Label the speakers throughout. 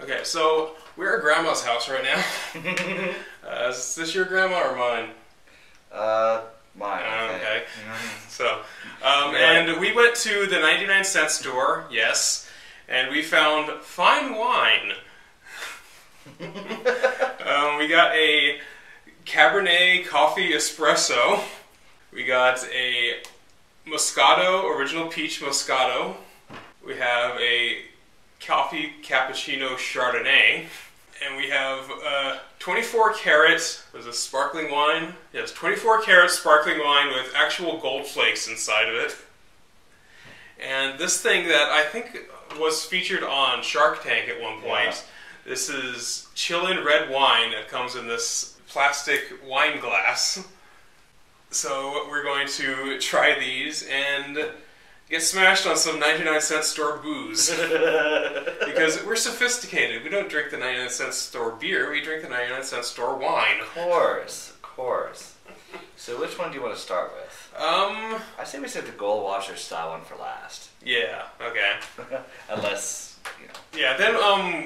Speaker 1: Okay, so we're at Grandma's house right now. Is this your grandma or mine?
Speaker 2: Mine.
Speaker 1: Okay. So, and we went to the 99-cent store, yes, and we found fine wine. We got a Cabernet coffee espresso. We got a Moscato, original peach Moscato. We have a coffee cappuccino Chardonnay. And we have 24 carat, was it sparkling wine? Yes, 24 carat sparkling wine with actual gold flakes inside of it. And this thing that I think was featured on Shark Tank at one point. Yeah. This is Chillin' red wine that comes in this plastic wine glass. So we're going to try these and get smashed on some 99-cent store booze. Because we're sophisticated. We don't drink the 99-cent store beer, we drink the 99-cent store wine.
Speaker 2: Of course, of course. So which one do you want to start with? I say we save the gold washer style one for last.
Speaker 1: Yeah, okay.
Speaker 2: Unless, you know.
Speaker 1: Yeah, then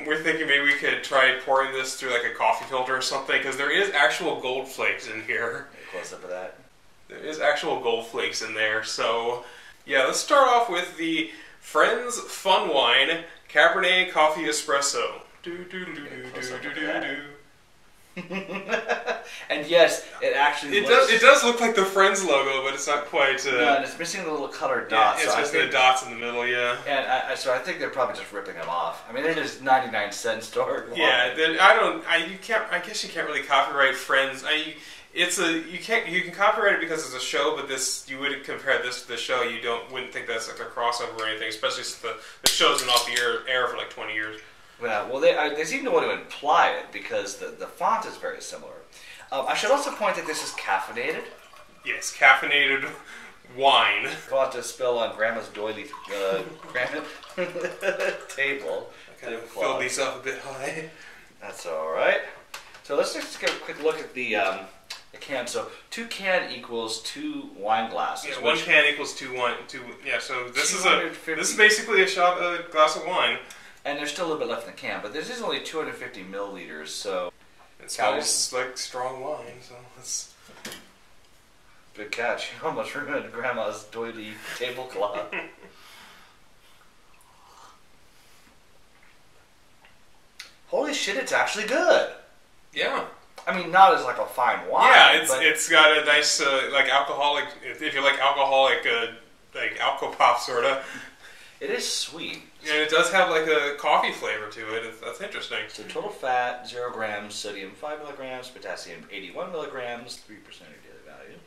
Speaker 1: we're thinking maybe we could try pouring this through like a coffee filter or something, because there is actual gold flakes in here.
Speaker 2: Close up of that.
Speaker 1: There is actual gold flakes in there, so yeah, let's start off with the Friends Fun Wine Cabernet Coffee Espresso.
Speaker 2: And yes, it actually
Speaker 1: it does look like the Friends logo, but it's not quite.
Speaker 2: No, and it's missing the little colored dots.
Speaker 1: Yeah, it's just the dots in the middle, yeah.
Speaker 2: And so I think they're probably just ripping them off. I mean, it is 99-cent store.
Speaker 1: Yeah, then you can't. I guess you can't really copyright Friends. You can copyright it because it's a show, but you wouldn't compare this to the show. You wouldn't think that's like a crossover or anything, especially since the show's been off the air for like 20 years.
Speaker 2: Yeah, well, they seem to want to imply it because the font is very similar. I should also point that this is caffeinated.
Speaker 1: Yes, caffeinated wine.
Speaker 2: I'll have to spill on Grandma's doily granite table.
Speaker 1: I kind of filled these up a bit high. That's
Speaker 2: all right. So let's just get a quick look at the can. So 2 can equals 2 wine glasses.
Speaker 1: Yeah, 1 can equals 2 wine. Yeah, so this is basically a glass of wine.
Speaker 2: And there's still a little bit left in the can, but this is only 250 milliliters, so
Speaker 1: it smells like strong wine. So that's
Speaker 2: big catch. You almost ruined Grandma's doily tablecloth. Holy shit! It's actually good.
Speaker 1: Yeah.
Speaker 2: I mean, not as like a fine wine.
Speaker 1: Yeah, it's got a nice like alcoholic. If you like alcoholic, like alcopop sorta.
Speaker 2: It is sweet.
Speaker 1: And it does have like a coffee flavor to it. That's interesting.
Speaker 2: So total fat 0 grams, sodium 5 milligrams, potassium 81 milligrams, 3% of your daily value.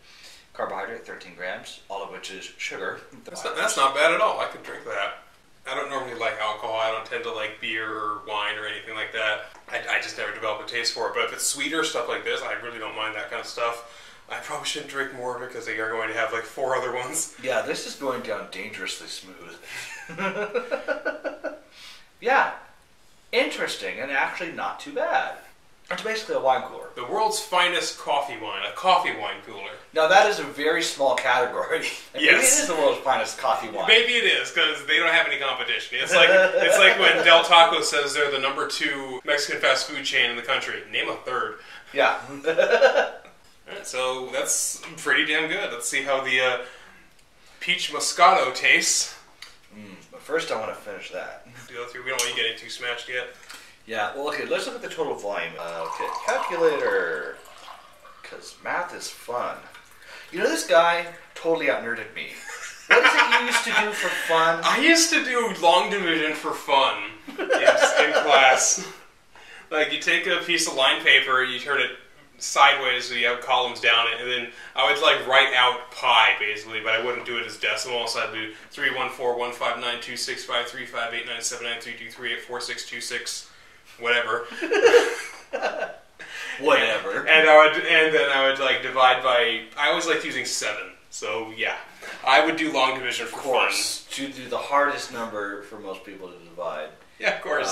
Speaker 2: Carbohydrate 13 grams, all of which is sugar.
Speaker 1: That's not bad at all. I could drink that. I don't normally like alcohol. I don't tend to like beer or wine or anything like that. I just never developed a taste for it. But if it's sweeter stuff like this, I really don't mind that kind of stuff. I probably shouldn't drink more of it because they are going to have like 4 other ones.
Speaker 2: Yeah, this is going down dangerously smooth. Yeah, interesting and actually not too bad. It's basically a wine cooler.
Speaker 1: The world's finest coffee wine, a coffee wine cooler.
Speaker 2: Now that is a very small category.
Speaker 1: Yes.
Speaker 2: Maybe it is the world's finest coffee wine.
Speaker 1: Maybe it is, because they don't have any competition. It's like when Del Taco says they're the #2 Mexican fast food chain in the country. Name a third.
Speaker 2: Yeah.
Speaker 1: Alright, so that's pretty damn good. Let's see how the peach Moscato tastes.
Speaker 2: But first I want to finish that.
Speaker 1: We don't want you getting too smashed yet.
Speaker 2: Yeah, well, okay, let's look at the total volume. Okay, calculator. Because math is fun. You know, this guy totally out-nerded me. What is it you used to do for fun?
Speaker 1: I used to do long division for fun in class. Like, you take a piece of line paper, you turn it sideways so you have columns down it, and then I would like write out pi basically, but I wouldn't do it as decimal, so I'd do 31415926535897932384626 whatever.
Speaker 2: Whatever.
Speaker 1: And then I would like divide by, I always liked using 7. So yeah, I would do long division for fun.
Speaker 2: To do the hardest number for most people to divide.
Speaker 1: Yeah, of course.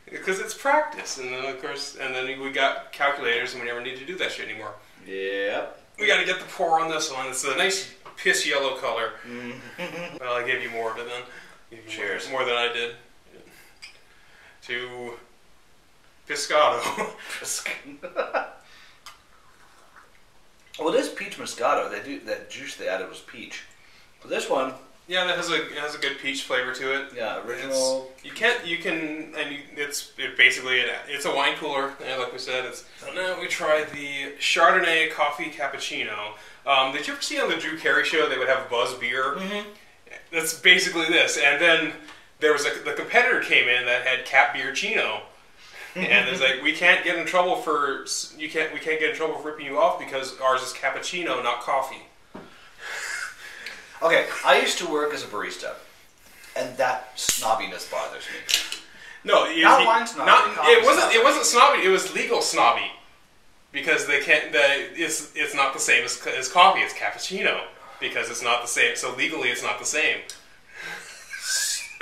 Speaker 1: Because it's practice, and then of course, we got calculators, and we never need to do that shit anymore.
Speaker 2: Yep.
Speaker 1: We got to get the pour on this one. It's a nice piss yellow color. Well, I gave you more of it then.
Speaker 2: Cheers.
Speaker 1: More than I did. To Piscato.
Speaker 2: Well, it is peach Moscato. That juice they added was peach. But this one,
Speaker 1: Yeah, it has a good peach flavor to it.
Speaker 2: yeah, original.
Speaker 1: It's a wine cooler. Yeah, like we said. So now we try the Chardonnay coffee cappuccino. Did you ever see on the Drew Carey show they would have Buzz beer?
Speaker 2: Mm-hmm.
Speaker 1: That's basically this. And then there was the competitor came in that had Cap Beer Chino. And it's like, we can't get in trouble for ripping you off because ours is cappuccino, not coffee.
Speaker 2: Okay, I used to work as a barista, and that snobbiness bothers me.
Speaker 1: No,
Speaker 2: wine's snobby.
Speaker 1: It wasn't snobby. It was legal snobby because they can't. It's not the same as coffee. It's cappuccino because it's not the same. So legally, it's not the same.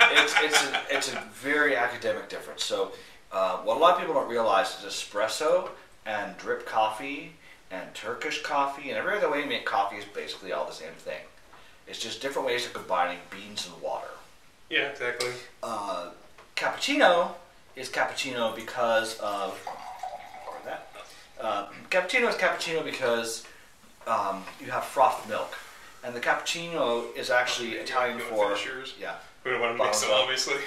Speaker 2: It's a very academic difference. So what a lot of people don't realize is espresso and drip coffee and Turkish coffee and every other way you make coffee is basically all the same thing. It's just different ways of combining beans and water.
Speaker 1: Yeah, exactly.
Speaker 2: Cappuccino is cappuccino because of cappuccino is cappuccino because you have frothed milk, and the cappuccino is actually Italian for
Speaker 1: finishers.
Speaker 2: Yeah.
Speaker 1: We don't want to mix them, obviously.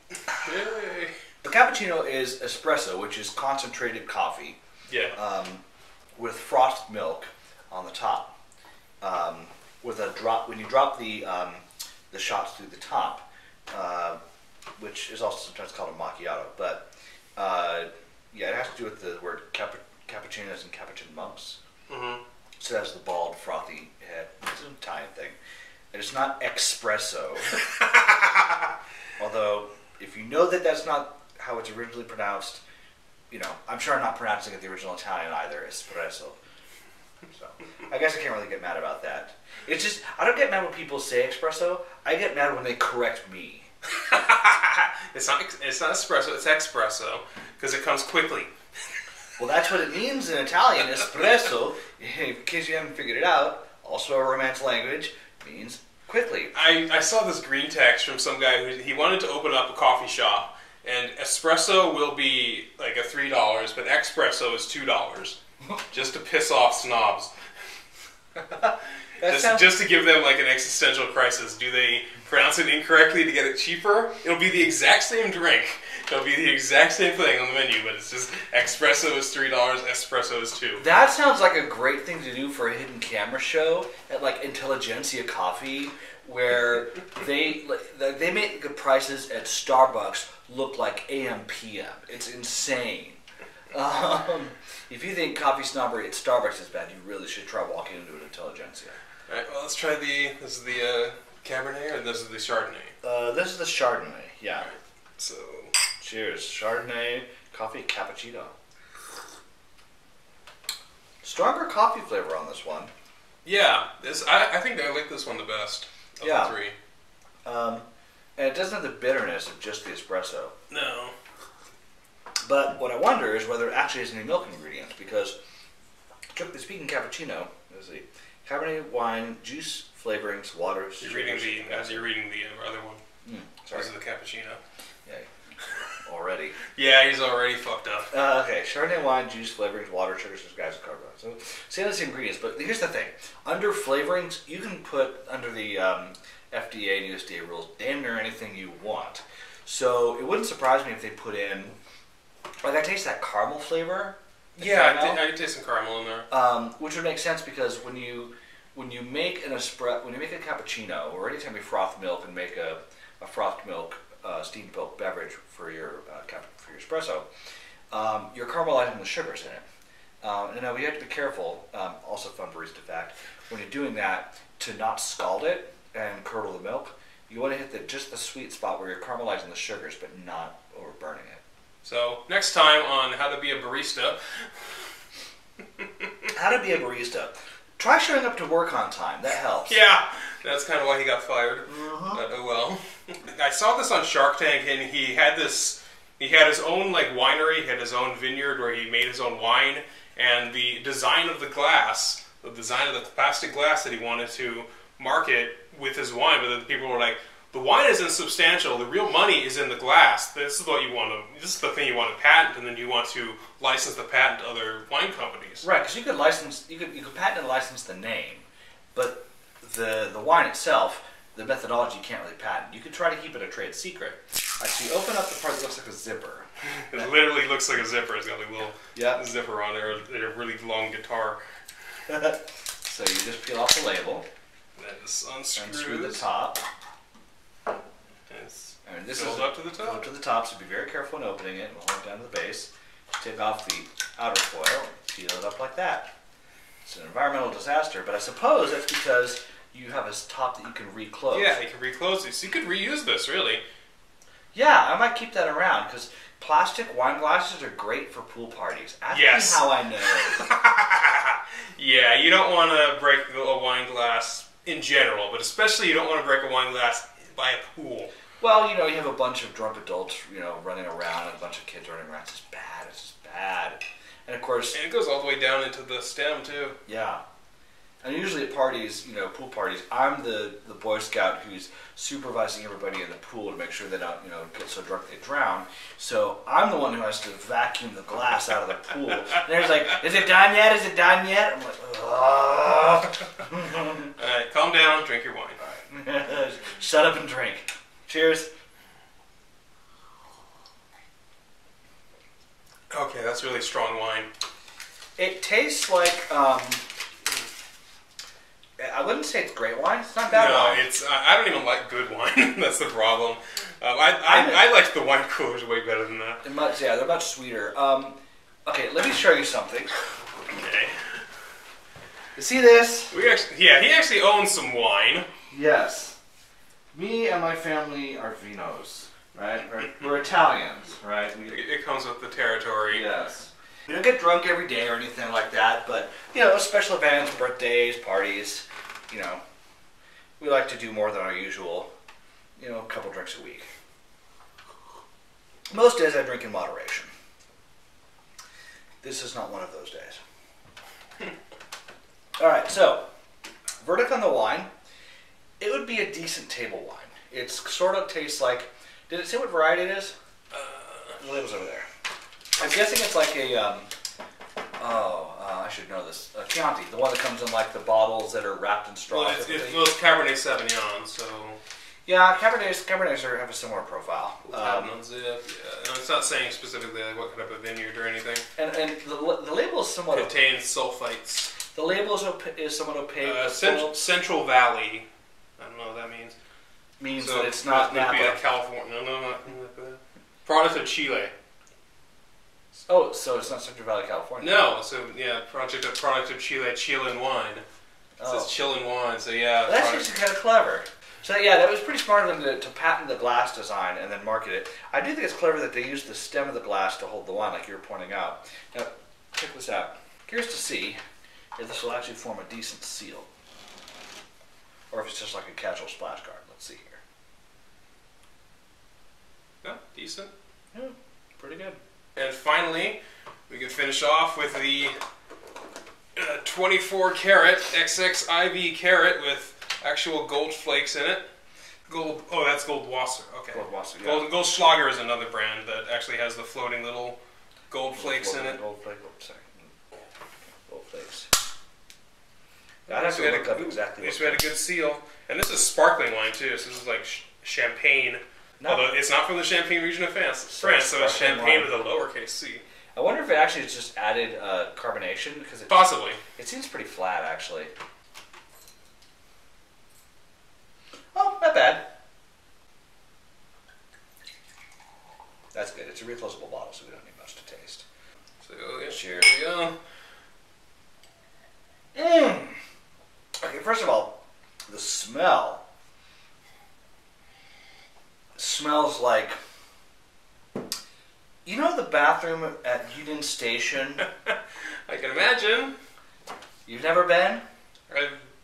Speaker 1: Yay!
Speaker 2: The cappuccino is espresso, which is concentrated coffee.
Speaker 1: Yeah.
Speaker 2: With frothed milk on the top. With a drop, when you drop the shots through the top, which is also sometimes called a macchiato, but yeah, it has to do with the word cappuccinos and capuchin monks.
Speaker 1: Mm-hmm.
Speaker 2: So that's the bald, frothy head. It's an Italian thing, and it's not espresso. Although, if you know that that's not how it's originally pronounced, I'm sure I'm not pronouncing it the original Italian either, espresso. So, I guess I can't really get mad about that. It's just, I don't get mad when people say espresso. I get mad when they correct me.
Speaker 1: It's not espresso, it's espresso, because it comes quickly.
Speaker 2: Well, that's what it means in Italian. Espresso, in case you haven't figured it out, also a Romance language, means quickly.
Speaker 1: I saw this green text from some guy he wanted to open up a coffee shop, and espresso will be like a $3, but espresso is $2. Just to piss off snobs. Just to give them like an existential crisis. Do they pronounce it incorrectly to get it cheaper? It'll be the exact same drink. It'll be the exact same thing on the menu, but it's just espresso is $3, espresso is $2.
Speaker 2: That sounds like a great thing to do for a hidden camera show at like Intelligentsia Coffee, where they make the prices at Starbucks look like AM PM. It's insane. If you think coffee snobbery at Starbucks is bad, you really should try walking into an Intelligentsia.
Speaker 1: Alright, well, let's try this is the Cabernet, or this is the Chardonnay?
Speaker 2: This is the Chardonnay, yeah.
Speaker 1: Right, so,
Speaker 2: cheers. Chardonnay coffee cappuccino. Stronger coffee flavor on this one.
Speaker 1: Yeah, I think I like this one the best of the three.
Speaker 2: And it doesn't have the bitterness of just the espresso.
Speaker 1: No.
Speaker 2: But what I wonder is whether it actually has any milk ingredients, because strictly speaking, cappuccino is the Cabernet wine, juice, flavorings, water.
Speaker 1: You're reading the other one.
Speaker 2: Sorry.
Speaker 1: This is the cappuccino.
Speaker 2: Yeah. Already.
Speaker 1: Yeah, he's already fucked up.
Speaker 2: Okay, Chardonnay wine, juice, flavorings, water, sugar, guys, and carbon. So, same as the ingredients, but here's the thing: under flavorings, you can put under the FDA and USDA rules damn near anything you want. So it wouldn't surprise me if they put in. Like, I taste that caramel flavor.
Speaker 1: Yeah, I can taste some caramel in there.
Speaker 2: Which would make sense because when you make a cappuccino, or anytime you froth milk and make a frothed milk steamed milk beverage for your espresso, you're caramelizing the sugars in it. And now we have to be careful. Also, fun barista fact: when you're doing that, to not scald it and curdle the milk, you want to hit just the sweet spot where you're caramelizing the sugars, but not overburning it.
Speaker 1: So, next time on How to Be a Barista.
Speaker 2: How to be a barista. Try showing up to work on time. That helps.
Speaker 1: Yeah, that's kind of why he got fired. But oh well. I saw this on Shark Tank, and he had his own like winery, he had his own vineyard where he made his own wine, and the design of the glass, the design of the plastic glass that he wanted to market with his wine, but then people were like, The wine is insubstantial. The real money is in the glass. This is what you want to. This is the thing you want to patent, and then you want to license the patent to other wine companies.
Speaker 2: Right, because you could license, you could patent and license the name, but the wine itself, the methodology you can't really patent. You could try to keep it a trade secret. Like, so you open up the part that looks like a zipper.
Speaker 1: It literally looks like a zipper. It's got like a little zipper on there, and a really long guitar.
Speaker 2: So you just peel off the label.
Speaker 1: Then this unscrews.
Speaker 2: Unscrew the top.
Speaker 1: And this is up to the top.
Speaker 2: Up to the top, so be very careful when opening it. We'll hold it down to the base. Take off the outer foil, peel it up like that. It's an environmental disaster, but I suppose that's because you have a top that you can reclose.
Speaker 1: Yeah, you can reclose these. So you could reuse this, really.
Speaker 2: Yeah, I might keep that around because plastic wine glasses are great for pool parties. Ask me how I know.
Speaker 1: Yeah, you don't want to break a wine glass in general, but especially you don't want to break a wine glass by a pool.
Speaker 2: Well, you know, you have a bunch of drunk adults, you know, running around and a bunch of kids running around. It's just bad. It's just bad. And of course...
Speaker 1: And it goes all the way down into the stem, too.
Speaker 2: Yeah. And usually at parties, you know, pool parties, I'm the Boy Scout who's supervising everybody in the pool to make sure they don't, you know, get so drunk they drown. So I'm the one who has to vacuum the glass out of the pool. And there's like, is it done yet? Is it done yet? I'm like, ugh.
Speaker 1: Alright, calm down, drink your wine.
Speaker 2: Right. Shut up and drink. Cheers.
Speaker 1: Okay, that's really strong wine.
Speaker 2: It tastes like, I wouldn't say it's great wine. It's not bad wine.
Speaker 1: No, it's, I don't even like good wine. That's the problem. I like the wine coolers way better than that.
Speaker 2: Yeah, they're much sweeter. Okay, let me show you something.
Speaker 1: Okay.
Speaker 2: You see this?
Speaker 1: He actually owns some wine.
Speaker 2: Yes. Me and my family are vinos, right? We're Italians, right?
Speaker 1: It comes with the territory.
Speaker 2: Yes. We don't get drunk every day or anything like that, but, you know, special events, birthdays, parties, you know, we like to do more than our usual, you know, a couple drinks a week. Most days I drink in moderation. This is not one of those days. All right, so, verdict on the wine. It would be a decent table wine. It sort of tastes like... Did it say what variety it is? The label's over there. I'm guessing it's like a... I should know this. Chianti, the one that comes in like the bottles that are wrapped in straw.
Speaker 1: Well, it's Cabernet Sauvignon, so...
Speaker 2: Yeah, Cabernets have a similar profile.
Speaker 1: And it's not saying specifically like what kind of a vineyard or anything.
Speaker 2: And the label is somewhat...
Speaker 1: Contains sulfites.
Speaker 2: The label is somewhat opaque.
Speaker 1: Central Valley. I don't know what that means.
Speaker 2: Means that it's not Napa.
Speaker 1: California. No, not Napa. Product of Chile.
Speaker 2: Oh, so it's not Central Valley, California.
Speaker 1: No, so yeah, product of Chile, Chilean wine. It says Chilean wine, so yeah.
Speaker 2: That's actually kind of clever. So yeah, that was pretty smart of them to patent the glass design and then market it. I do think it's clever that they used the stem of the glass to hold the wine, like you were pointing out. Now, check this out. Curious to see if this will actually form a decent seal. Or if it's just like a casual splash guard. Let's see here.
Speaker 1: Yeah, decent.
Speaker 2: Yeah, pretty good.
Speaker 1: And finally, we can finish off with the 24 karat XXIV carat with actual gold flakes in it. That's Goldwasser. Okay.
Speaker 2: Goldwasser, yeah.
Speaker 1: Goldschlager is another brand that actually has the floating little gold flakes in it.
Speaker 2: Gold flakes. I'd have to look up exactly
Speaker 1: what. We had a good seal. And this is sparkling wine too, so this is like champagne. No. Although it's not from the Champagne region of France, so it's champagne with a lowercase c.
Speaker 2: I wonder if it actually just added carbonation, because
Speaker 1: possibly.
Speaker 2: It seems pretty flat, actually. Oh, not bad. That's good. It's a reclosable bottle, so we don't need much to taste.
Speaker 1: So yeah,
Speaker 2: cheers.
Speaker 1: Here we go.
Speaker 2: Okay, first of all, the smell. Smells like, you know, the bathroom at Union Station?
Speaker 1: I can imagine.
Speaker 2: You've never been?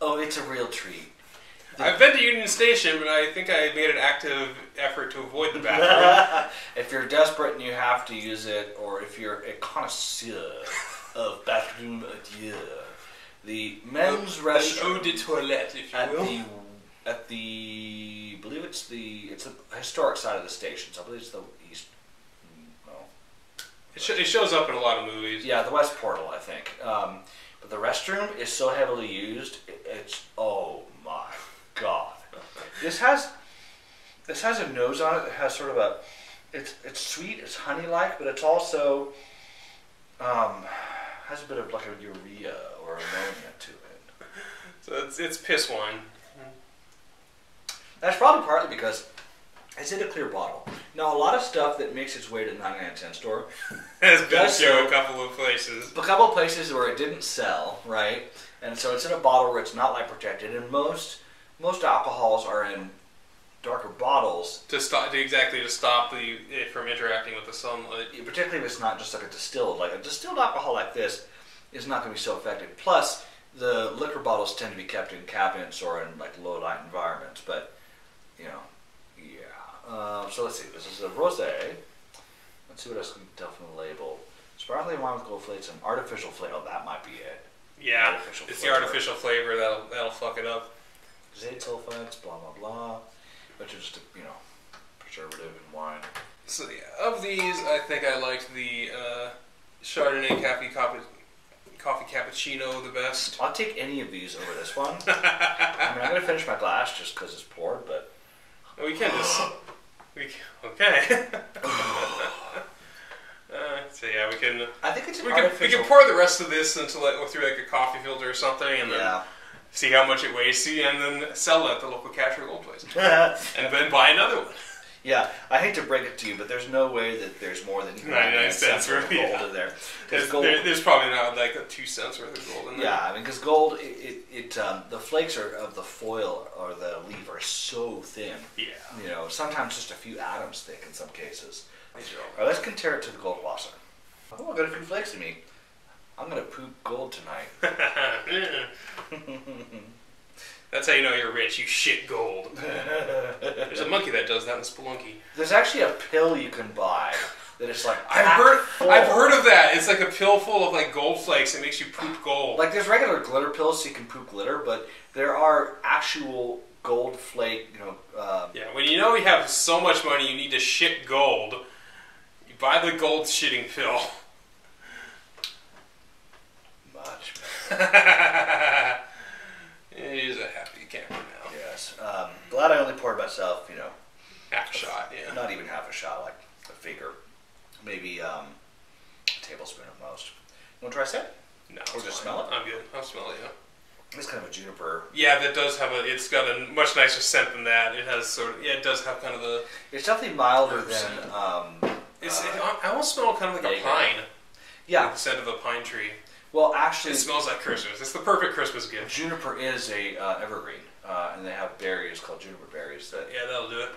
Speaker 2: Oh, it's a real treat.
Speaker 1: I've been to Union Station, but I think I made an active effort to avoid the bathroom.
Speaker 2: If you're desperate and you have to use it, or if you're a connoisseur of bathroom adieu, the men's restroom
Speaker 1: eau de toilette, if you will.
Speaker 2: at the, I believe it's a historic side of the station, so I believe it's the east. No.
Speaker 1: It shows up in a lot of movies.
Speaker 2: Yeah, the west portal, I think. But the restroom is so heavily used. It's oh my god. This has a nose on it that has sort of a. It's sweet. It's honey-like, but it's also has a bit of like a urea or ammonia to it.
Speaker 1: So it's piss wine.
Speaker 2: That's probably partly because it's in a clear bottle. Now, a lot of stuff that makes its way to the 99-cent store
Speaker 1: has been to a couple of places.
Speaker 2: A couple of places where it didn't sell, right? And so it's in a bottle where it's not light protected. And most alcohols are in darker bottles
Speaker 1: to stop it from interacting with the sunlight.
Speaker 2: Particularly if it's not just like a distilled alcohol like this is not going to be so effective. Plus, the liquor bottles tend to be kept in cabinets or in like low light environments. But you know, yeah. So let's see. This is a rosé. Let's see what else we can tell from the label. Sparkling wine with Gold-flecked and artificial flavor. Oh, that might be it.
Speaker 1: Yeah, it's the artificial flavor that'll fuck it up.
Speaker 2: Zeta sulfites, blah blah blah. Which is just preservative in wine.
Speaker 1: So yeah, of these, I think I liked the Chardonnay coffee cappuccino the best.
Speaker 2: I'll take any of these over this one. I mean, I'm gonna finish my glass just because it's poured, but
Speaker 1: we can just okay. So yeah, we can.
Speaker 2: I think it's
Speaker 1: we can pour the rest of this into through like a coffee filter or something, and then see how much it weighs, and then sell it at the local cash or gold place, and then buy another one.
Speaker 2: Yeah, I hate to break it to you, but there's no way that there's more than
Speaker 1: 99 cents worth of gold in there. There's probably not like 2 cents worth of gold in there.
Speaker 2: Yeah, I mean, because gold, the flakes of the foil or the leaf are so thin.
Speaker 1: Yeah.
Speaker 2: You know, sometimes just a few atoms thick in some cases. All right, let's compare it to the Goldwasser. Oh, I got a few flakes in me. I'm gonna poop gold tonight.
Speaker 1: That's how you know you're rich. You shit gold. There's a monkey that does that in Spelunky.
Speaker 2: There's actually a pill you can buy that is like
Speaker 1: I've heard of that. It's like a pill full of like gold flakes. It makes you poop gold.
Speaker 2: Like there's regular glitter pills so you can poop glitter, but there are actual gold flake.
Speaker 1: Yeah, when you know you have so much money, you need to shit gold. You buy the gold shitting pill.
Speaker 2: Much.
Speaker 1: He's a happy camper now.
Speaker 2: Yes. Glad I only poured myself,
Speaker 1: half a shot, yeah.
Speaker 2: Not even half a shot, like a figure. Maybe a tablespoon at most. You want to try a sip?
Speaker 1: No.
Speaker 2: Or just smell it?
Speaker 1: I'm good. I'll smell it, yeah.
Speaker 2: It's kind of a juniper.
Speaker 1: Yeah, that does have it's got a much nicer scent than that. It has it does have kind of a...
Speaker 2: It's definitely milder than...
Speaker 1: I almost smell kind of like a pine.
Speaker 2: Yeah.
Speaker 1: Like the scent of a pine tree.
Speaker 2: Well, actually...
Speaker 1: It smells like Christmas. It's the perfect Christmas gift.
Speaker 2: Juniper is a evergreen, and they have berries called juniper berries.
Speaker 1: Yeah, that'll do it.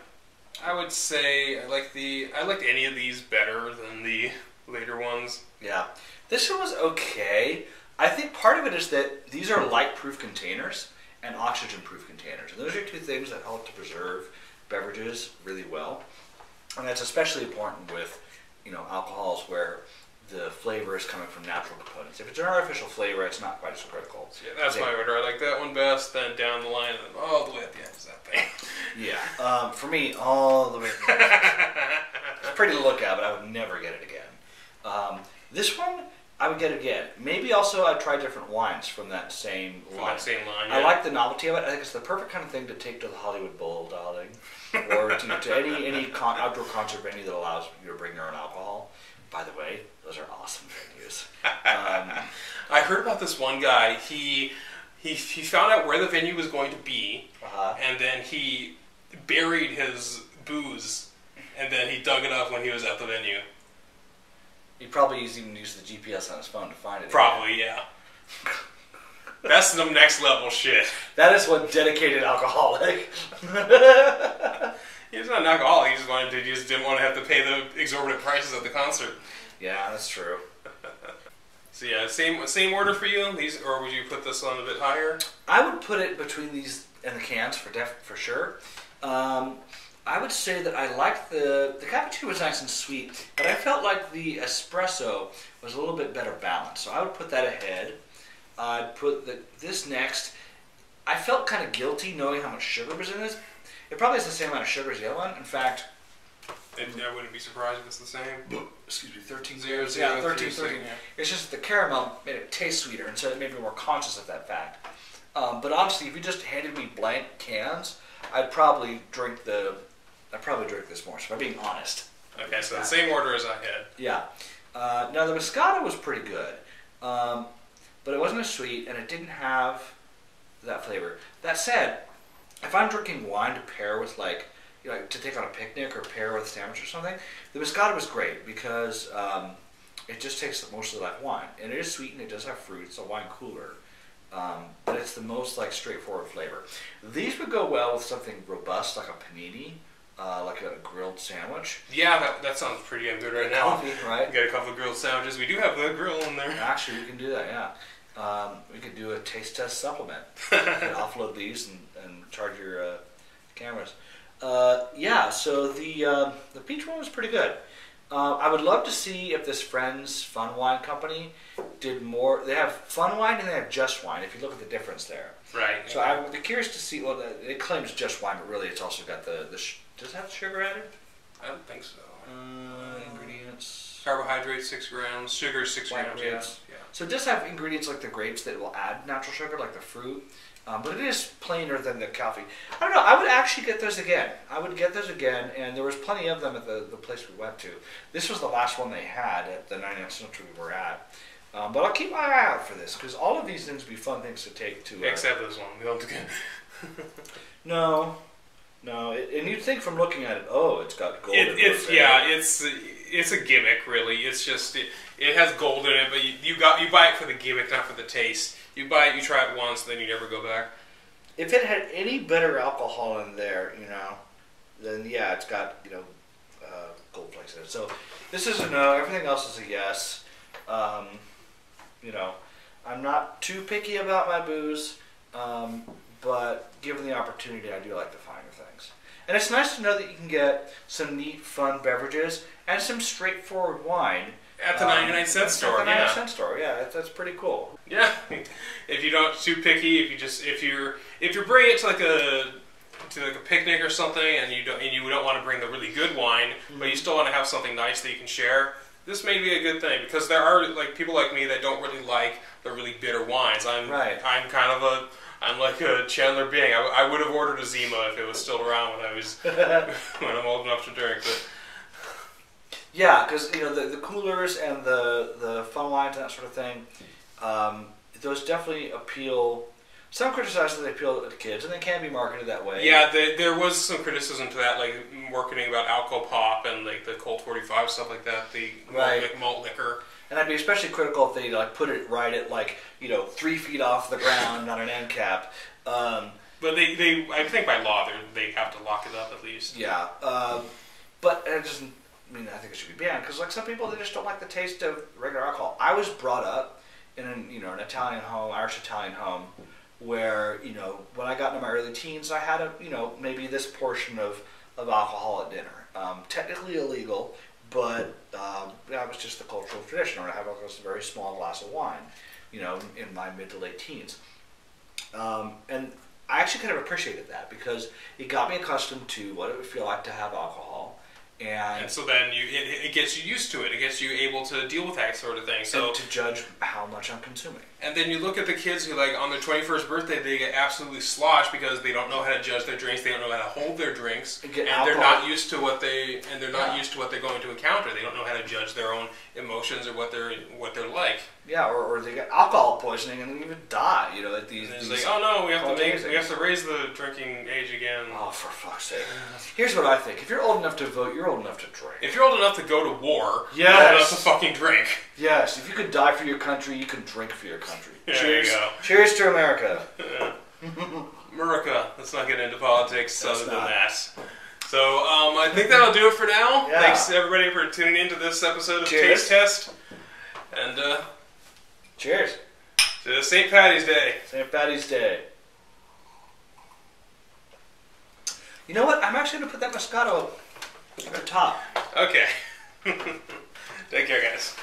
Speaker 1: I would say I liked any of these better than the later ones.
Speaker 2: Yeah. This one was okay. I think part of it is that these are light-proof containers and oxygen-proof containers. And those are two things that help to preserve beverages really well. And that's especially important with, alcohols where the flavor is coming from natural components. If it's an artificial flavor, it's not quite as critical.
Speaker 1: Yeah, that's my order. I like that one best, then down the line, and then all the way at the end is that thing.
Speaker 2: Yeah. For me, all the way at the end. It's pretty to look at, but I would never get it again. This one, I would get again. Maybe also I'd try different wines from that same line.
Speaker 1: Yeah.
Speaker 2: I like the novelty of it. I think it's the perfect kind of thing to take to the Hollywood Bowl, darling. Or to any outdoor concert venue that allows you to bring your own alcohol. By the way, those are awesome venues.
Speaker 1: I heard about this one guy. He found out where the venue was going to be, and then he buried his booze, and then he dug it up when he was at the venue.
Speaker 2: He probably even used the GPS on his phone to find it.
Speaker 1: Probably, yeah. That's the next level shit.
Speaker 2: That is one dedicated alcoholic.
Speaker 1: He's not an alcoholic. He just didn't want to have to pay the exorbitant prices at the concert.
Speaker 2: Yeah, that's true.
Speaker 1: So yeah, same order for you. These, or would you put this on a bit higher?
Speaker 2: I would put it between these and the cans for sure. I would say that I liked the cappuccino was nice and sweet, but I felt like the espresso was a little bit better balanced. So I would put that ahead. I'd put this next. I felt kind of guilty knowing how much sugar was in this. It probably has the same amount of sugar as the other one. In fact,
Speaker 1: I wouldn't be surprised if it's the same.
Speaker 2: Excuse me, 13.
Speaker 1: 0,
Speaker 2: Yeah, 13.
Speaker 1: Yeah.
Speaker 2: It's just the caramel made it taste sweeter, and so it made me more conscious of that fact. But honestly, if you just handed me blank cans, I'd probably drink this more. So if I'm being honest.
Speaker 1: Okay, so the same order as I had.
Speaker 2: Yeah. Now the Moscato was pretty good, but it wasn't as sweet, and it didn't have that flavor. That said, if I'm drinking wine to pair with like to take on a picnic or pair with a sandwich or something, the Moscato was great because it just tastes mostly like wine, and it is sweet and it does have fruit. It's a wine cooler, but it's the most like straightforward flavor. These would go well with something robust like a panini, like a grilled sandwich.
Speaker 1: Yeah, that sounds pretty damn good right now.
Speaker 2: Coffee, right?
Speaker 1: We got a couple of grilled sandwiches. We do have the grill in there.
Speaker 2: Actually, we can do that. Yeah, we could do a taste test supplement. You can offload these and charge your cameras. Yeah, so the peach one was pretty good. I would love to see if this Friends Fun Wine Company did more. They have fun wine and they have just wine, if you look at the difference there.
Speaker 1: Right.
Speaker 2: So I would be curious to see, well, it claims just wine, but really it's also got does it have sugar added?
Speaker 1: I don't think so.
Speaker 2: Ingredients.
Speaker 1: Carbohydrates 6 grams, sugar 6
Speaker 2: White
Speaker 1: grams.
Speaker 2: grapes.
Speaker 1: Yeah.
Speaker 2: So it does have ingredients like the grapes that will add natural sugar, like the fruit. But it is plainer than the coffee. I don't know. I would actually get those again. And there was plenty of them at the place we went to. This was the last one they had at the 99th Century we were at. But I'll keep my eye out for this, because all of these things would be fun things to take to...
Speaker 1: Except this one. We don't have to get...
Speaker 2: No. And you'd think from looking at it, oh, it's got gold in it.
Speaker 1: It's a gimmick, really. It's just... It has gold in it, but you buy it for the gimmick, not for the taste. You buy it, you try it once, then you never go back.
Speaker 2: If it had any better alcohol in there, then yeah, it's got, Gold-flecked in it. So this is a no. Everything else is a yes. I'm not too picky about my booze, but given the opportunity, I do like the finer things. And it's nice to know that you can get some neat, fun beverages and some straightforward wine.
Speaker 1: At the 99-cent store,
Speaker 2: At the 99-cent store, yeah, that's pretty cool.
Speaker 1: Yeah, if you're not too picky, if you're bringing it to like a picnic or something, and you don't want to bring the really good wine, but you still want to have something nice that you can share, this may be a good thing, because there are like people like me that don't really like the really bitter wines. I'm like a Chandler Bing. I would have ordered a Zima if it was still around when I'm old enough to drink, but.
Speaker 2: Yeah, because the coolers and the fun wines and that sort of thing, those definitely appeal. Some criticize that they appeal to kids, and they can be marketed that way.
Speaker 1: Yeah, there was some criticism to that, like marketing about Alco Pop and like the Colt 45 stuff like that, the malt liquor.
Speaker 2: And I'd be especially critical if they put it right at 3 feet off the ground on an end cap.
Speaker 1: But they I think by law they have to lock it up at least.
Speaker 2: Yeah, but it doesn't. I think it should be banned, because some people, they just don't like the taste of regular alcohol. I was brought up in an Italian home, Irish Italian home, where when I got into my early teens, I had maybe this portion of alcohol at dinner. Technically illegal, but that was just the cultural tradition. Or I have a very small glass of wine, in my mid to late teens, and I actually kind of appreciated that, because it got me accustomed to what it would feel like to have alcohol. And
Speaker 1: so then it gets you used to it. It gets you able to deal with that sort of thing. So
Speaker 2: and to judge how much I'm consuming.
Speaker 1: And then you look at the kids who, on their 21st birthday, they get absolutely sloshed because they don't know how to judge their drinks. They don't know how to hold their drinks, and they're not used to what they're going to encounter. They don't know how to judge their own emotions or what they're like.
Speaker 2: Yeah, or they get alcohol poisoning and even die. At these.
Speaker 1: And it's like, oh no, we have to raise the drinking age again.
Speaker 2: Oh, for fuck's sake! Here's what I think: if you're old enough to vote, you're old enough to drink.
Speaker 1: If you're old enough to go to war,
Speaker 2: yes.
Speaker 1: You're old enough to fucking drink.
Speaker 2: Yes, if you could die for your country, you can drink for your country.
Speaker 1: Yeah,
Speaker 2: cheers!
Speaker 1: There you go.
Speaker 2: Cheers to America.
Speaker 1: America. Let's not get into politics other than that. So I think that'll do it for now.
Speaker 2: Yeah.
Speaker 1: Thanks to everybody for tuning in to this episode of Taste Test. And
Speaker 2: cheers
Speaker 1: to St. Paddy's Day.
Speaker 2: St. Paddy's Day. You know what? I'm actually going to put that Moscato at the top.
Speaker 1: Okay. Take care, guys.